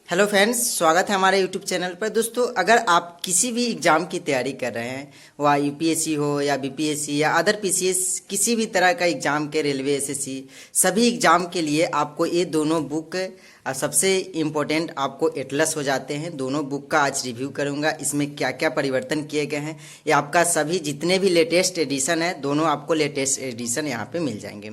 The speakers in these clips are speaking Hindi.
हेलो फ्रेंड्स, स्वागत है हमारे यूट्यूब चैनल पर। दोस्तों, अगर आप किसी भी एग्ज़ाम की तैयारी कर रहे हैं, वह यूपीएससी हो या बीपीएससी या अदर पीसीएस, किसी भी तरह का एग्ज़ाम के, रेलवे, एसएससी, सभी एग्ज़ाम के लिए आपको ये दोनों बुक सबसे इम्पोर्टेंट आपको एटलस हो जाते हैं। दोनों बुक का आज रिव्यू करूंगा, इसमें क्या क्या परिवर्तन किए गए हैं। ये आपका सभी जितने भी लेटेस्ट एडिशन है, दोनों आपको लेटेस्ट एडिशन यहाँ पे मिल जाएंगे।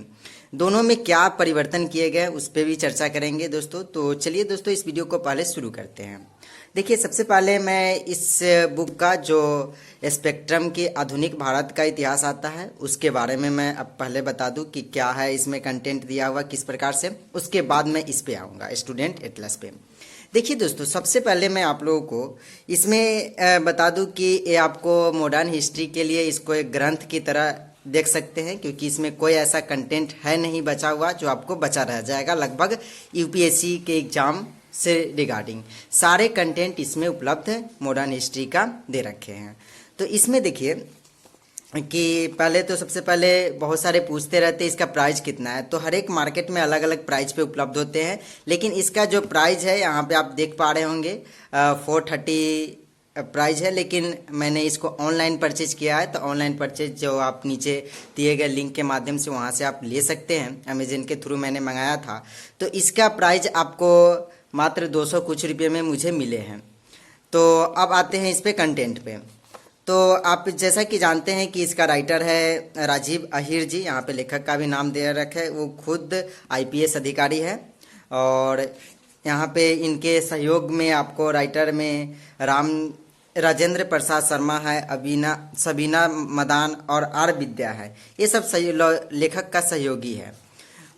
दोनों में क्या परिवर्तन किए गए उस पर भी चर्चा करेंगे दोस्तों। तो चलिए दोस्तों, इस वीडियो को पहले शुरू करते हैं। देखिए, सबसे पहले मैं इस बुक का जो स्पेक्ट्रम के आधुनिक भारत का इतिहास आता है, उसके बारे में मैं अब पहले बता दूं कि क्या है इसमें कंटेंट दिया हुआ, किस प्रकार से। उसके बाद मैं इस पे आऊँगा, स्टूडेंट एटलस पे। देखिए दोस्तों, सबसे पहले मैं आप लोगों को इसमें बता दूं कि ये आपको मॉडर्न हिस्ट्री के लिए इसको एक ग्रंथ की तरह देख सकते हैं, क्योंकि इसमें कोई ऐसा कंटेंट है नहीं बचा हुआ जो आपको बचा रह जाएगा। लगभग यूपीएससी के एग्जाम से रिगार्डिंग सारे कंटेंट इसमें उपलब्ध है, मॉडर्न हिस्ट्री का दे रखे हैं। तो इसमें देखिए कि पहले तो सबसे पहले बहुत सारे पूछते रहते हैं इसका प्राइस कितना है। तो हर एक मार्केट में अलग अलग प्राइस पे उपलब्ध होते हैं, लेकिन इसका जो प्राइस है यहाँ पे आप देख पा रहे होंगे 430 प्राइस है। लेकिन मैंने इसको ऑनलाइन परचेज किया है, तो ऑनलाइन परचेज जो आप नीचे दिए गए लिंक के माध्यम से वहाँ से आप ले सकते हैं। अमेजन के थ्रू मैंने मंगाया था, तो इसका प्राइस आपको मात्र 200 कुछ रुपये में मुझे मिले हैं। तो अब आते हैं इस पे कंटेंट पे। तो आप जैसा कि जानते हैं कि इसका राइटर है राजीव अहिर जी, यहाँ पे लेखक का भी नाम दे रखा है, वो खुद आईपीएस अधिकारी है। और यहाँ पे इनके सहयोग में आपको राइटर में राजेंद्र प्रसाद शर्मा है, सबीना मदान और आर विद्या है। ये सब लेखक का सहयोगी है।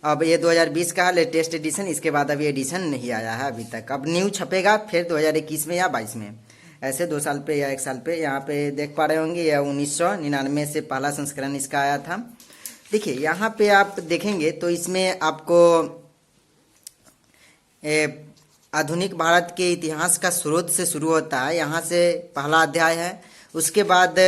अब ये 2020 का लेटेस्ट एडिशन, इसके बाद अभी एडिशन नहीं आया है अभी तक। अब न्यू छपेगा फिर 2021 में या 22 में, ऐसे 2 साल पे या 1 साल पे। यहाँ पे देख पा रहे होंगे यह 1999 से पहला संस्करण इसका आया था। देखिए यहाँ पे आप देखेंगे तो इसमें आपको आधुनिक भारत के इतिहास का स्रोत से शुरू होता है, यहाँ से पहला अध्याय है। उसके बाद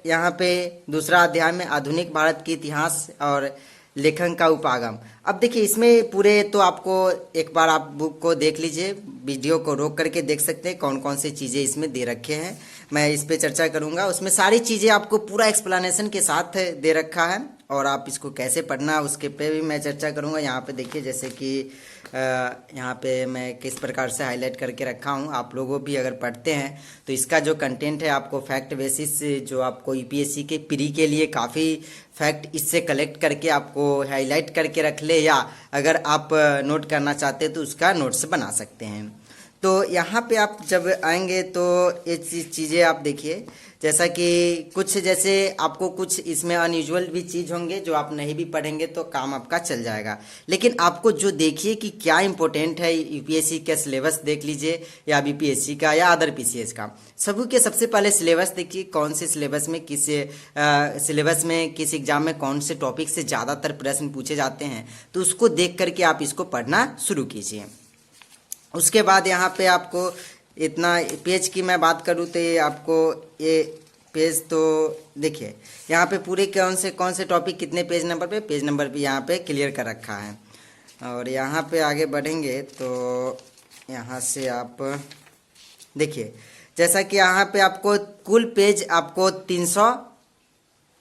यहाँ पे दूसरा अध्याय में आधुनिक भारत के इतिहास और लेखन का उपागम। अब देखिए इसमें पूरे तो आपको एक बार आप बुक को देख लीजिए, वीडियो को रोक करके देख सकते हैं कौन कौन सी चीज़ें इसमें दे रखे हैं। मैं इस पे चर्चा करूँगा, उसमें सारी चीज़ें आपको पूरा एक्सप्लेनेशन के साथ दे रखा है, और आप इसको कैसे पढ़ना उसके पे भी मैं चर्चा करूँगा। यहाँ पे देखिए, जैसे कि यहाँ पे मैं किस प्रकार से हाईलाइट करके रखा हूँ। आप लोगों भी अगर पढ़ते हैं तो इसका जो कंटेंट है आपको फैक्ट बेसिस, जो आपको यूपीएससी के प्री के लिए काफ़ी फैक्ट इससे कलेक्ट करके आपको हाईलाइट करके रख ले, या अगर आप नोट करना चाहते हैं तो उसका नोट्स बना सकते हैं। तो यहाँ पे आप जब आएंगे तो ये चीज़ें आप देखिए, जैसा कि कुछ जैसे आपको कुछ इसमें अनयूजुअल भी चीज़ होंगे जो आप नहीं भी पढ़ेंगे तो काम आपका चल जाएगा। लेकिन आपको जो देखिए कि क्या इंपॉर्टेंट है, यूपीएससी का सिलेबस देख लीजिए या बीपीएससी का या अदर पीसीएस का, सभी के सबसे पहले सिलेबस देखिए, कौन से सिलेबस में किस एग्जाम में कौन से टॉपिक से ज़्यादातर प्रश्न पूछे जाते हैं, तो उसको देख करके आप इसको पढ़ना शुरू कीजिए। उसके बाद यहाँ पे आपको इतना पेज की मैं बात करूँ तो ये आपको ये पेज तो देखिए यहाँ पे पूरे कौन से टॉपिक कितने पेज नंबर पे यहाँ पे क्लियर कर रखा है। और यहाँ पे आगे बढ़ेंगे तो यहाँ से आप देखिए, जैसा कि यहाँ पे आपको कुल पेज आपको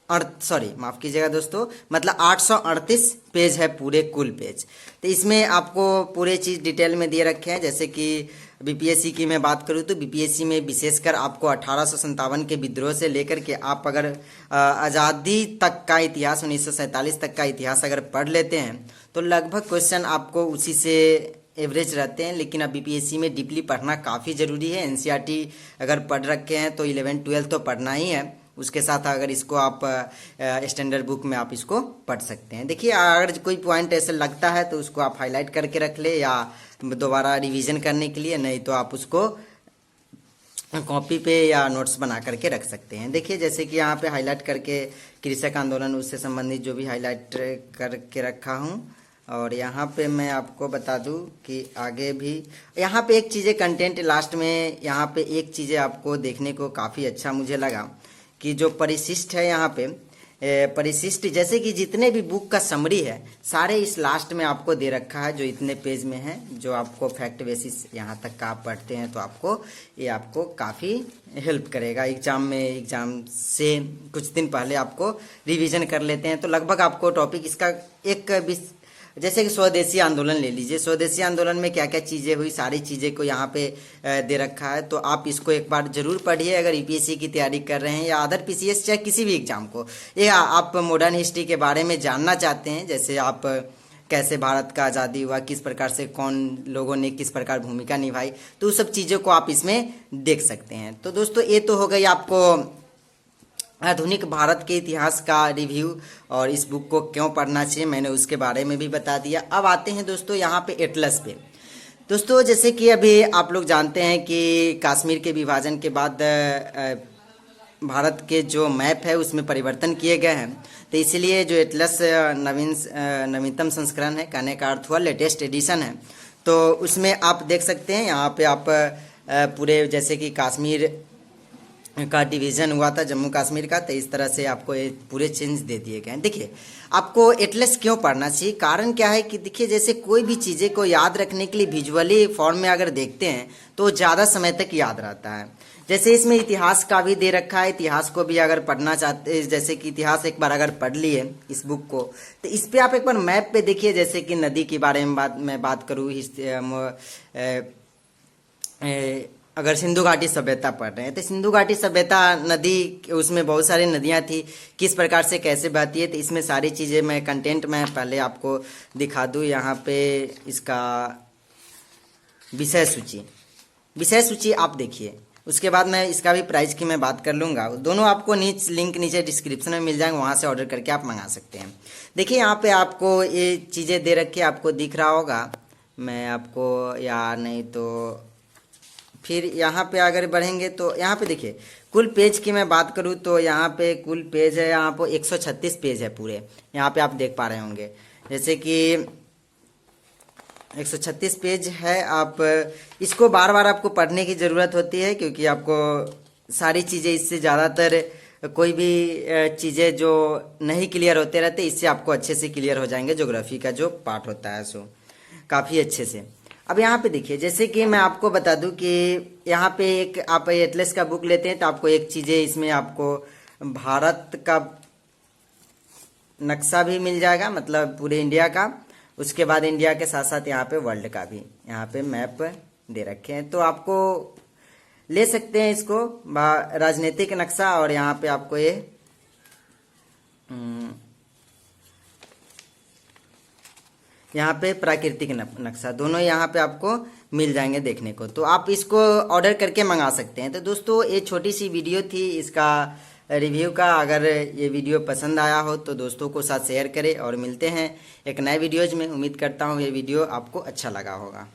838 पेज है पूरे कुल पेज। तो इसमें आपको पूरे चीज़ डिटेल में दिए रखे हैं। जैसे कि बीपीएससी की मैं बात करूँ तो बीपीएससी में विशेषकर आपको 1857 के विद्रोह से लेकर के आप अगर आज़ादी तक का इतिहास, 1947 तक का इतिहास अगर पढ़ लेते हैं तो लगभग क्वेश्चन आपको उसी से एवरेज रहते हैं। लेकिन अब बीपीएससी में डीपली पढ़ना काफ़ी ज़रूरी है। एनसीईआरटी अगर पढ़ रखे हैं तो 11-12 तो पढ़ना ही है, उसके साथ अगर इसको आप स्टैंडर्ड बुक में आप इसको पढ़ सकते हैं। देखिए, अगर कोई पॉइंट ऐसे लगता है तो उसको आप हाईलाइट करके रख ले, या दोबारा रिवीजन करने के लिए, नहीं तो आप उसको कॉपी पे या नोट्स बना करके रख सकते हैं। देखिए, जैसे कि यहाँ पे हाईलाइट करके कृषक आंदोलन, उससे संबंधित जो भी हाईलाइट करके रखा हूँ। और यहाँ पे मैं आपको बता दूँ कि आगे भी यहाँ पे एक चीज़ें कंटेंट लास्ट में, यहाँ पे एक चीज़ें आपको देखने को काफ़ी अच्छा मुझे लगा कि जो परिशिष्ट है यहाँ पे परिशिष्ट, जैसे कि जितने भी बुक का समरी है सारे इस लास्ट में आपको दे रखा है, जो इतने पेज में है, जो आपको फैक्ट बेसिस यहाँ तक का आप पढ़ते हैं तो आपको ये आपको काफ़ी हेल्प करेगा एग्जाम में। एग्जाम से कुछ दिन पहले आपको रिवीजन कर लेते हैं तो लगभग आपको टॉपिक इसका एक जैसे कि स्वदेशी आंदोलन ले लीजिए, स्वदेशी आंदोलन में क्या क्या चीज़ें हुई, सारी चीज़ें को यहाँ पे दे रखा है। तो आप इसको एक बार जरूर पढ़िए अगर यूपीएससी की तैयारी कर रहे हैं या अदर पीसीएस चाहे किसी भी एग्जाम को, या आप मॉडर्न हिस्ट्री के बारे में जानना चाहते हैं, जैसे आप कैसे भारत का आज़ादी हुआ, किस प्रकार से कौन लोगों ने किस प्रकार भूमिका निभाई, तो उस सब चीज़ों को आप इसमें देख सकते हैं। तो दोस्तों ये तो हो गई आपको आधुनिक भारत के इतिहास का रिव्यू, और इस बुक को क्यों पढ़ना चाहिए मैंने उसके बारे में भी बता दिया। अब आते हैं दोस्तों यहाँ पे एटलस पे। दोस्तों जैसे कि अभी आप लोग जानते हैं कि कश्मीर के विभाजन के बाद भारत के जो मैप है उसमें परिवर्तन किए गए हैं, तो इसलिए जो एटलस नवीनतम संस्करण है, कहने का अर्थ हुआ लेटेस्ट एडिशन है, तो उसमें आप देख सकते हैं यहाँ पे आप पूरे जैसे कि कश्मीर का डिवीज़न हुआ था जम्मू कश्मीर का, तो इस तरह से आपको ये पूरे चेंज दे दिए गए हैं। देखिए आपको एटलस क्यों पढ़ना चाहिए, कारण क्या है कि देखिए जैसे कोई भी चीज़ें को याद रखने के लिए विजुअली फॉर्म में अगर देखते हैं तो ज़्यादा समय तक याद रहता है। जैसे इसमें इतिहास का भी दे रखा है, इतिहास को भी अगर पढ़ना चाहते हैं, जैसे कि इतिहास एक बार अगर पढ़ लिए इस बुक को, तो इस पर आप एक बार मैप पे देखिए, जैसे कि नदी के बारे में मैं बात करूँ, अगर सिंधु घाटी सभ्यता पढ़ रहे हैं तो सिंधु घाटी सभ्यता नदी, उसमें बहुत सारी नदियां थी, किस प्रकार से कैसे बहती है, तो इसमें सारी चीज़ें मैं कंटेंट में पहले आपको दिखा दूँ। यहाँ पे इसका विषय सूची आप देखिए, उसके बाद मैं इसका भी प्राइस की मैं बात कर लूँगा। दोनों आपको लिंक नीचे डिस्क्रिप्शन में मिल जाएंगे, वहाँ से ऑर्डर करके आप मंगा सकते हैं। देखिए यहाँ पे आपको ये चीज़ें दे रखी, आपको दिख रहा होगा, मैं आपको या नहीं तो फिर यहाँ पे अगर बढ़ेंगे तो यहाँ पे देखिए कुल पेज की मैं बात करूँ तो यहाँ पे कुल पेज है, यहाँ पे 136 पेज है पूरे, यहाँ पे आप देख पा रहे होंगे, जैसे कि 136 पेज है। आप इसको बार बार आपको पढ़ने की ज़रूरत होती है, क्योंकि आपको सारी चीज़ें इससे ज़्यादातर कोई भी चीज़ें जो नहीं क्लियर होते रहते, इससे आपको अच्छे से क्लियर हो जाएंगे। ज्योग्राफी का जो पार्ट होता है सो काफ़ी अच्छे से। अब यहाँ पे देखिए, जैसे कि मैं आपको बता दूं कि यहाँ पे एक आप एटलस का बुक लेते हैं तो आपको एक चीज़ें इसमें आपको भारत का नक्शा भी मिल जाएगा, मतलब पूरे इंडिया का, उसके बाद इंडिया के साथ साथ यहाँ पे वर्ल्ड का भी यहाँ पे मैप दे रखे हैं, तो आपको ले सकते हैं इसको, राजनीतिक नक्शा, और यहाँ पे आपको ये यहाँ पे प्राकृतिक नक्शा, दोनों यहाँ पे आपको मिल जाएंगे देखने को, तो आप इसको ऑर्डर करके मंगा सकते हैं। तो दोस्तों ये छोटी सी वीडियो थी इसका रिव्यू का। अगर ये वीडियो पसंद आया हो तो दोस्तों को साथ शेयर करें, और मिलते हैं एक नए वीडियोज में। उम्मीद करता हूँ ये वीडियो आपको अच्छा लगा होगा।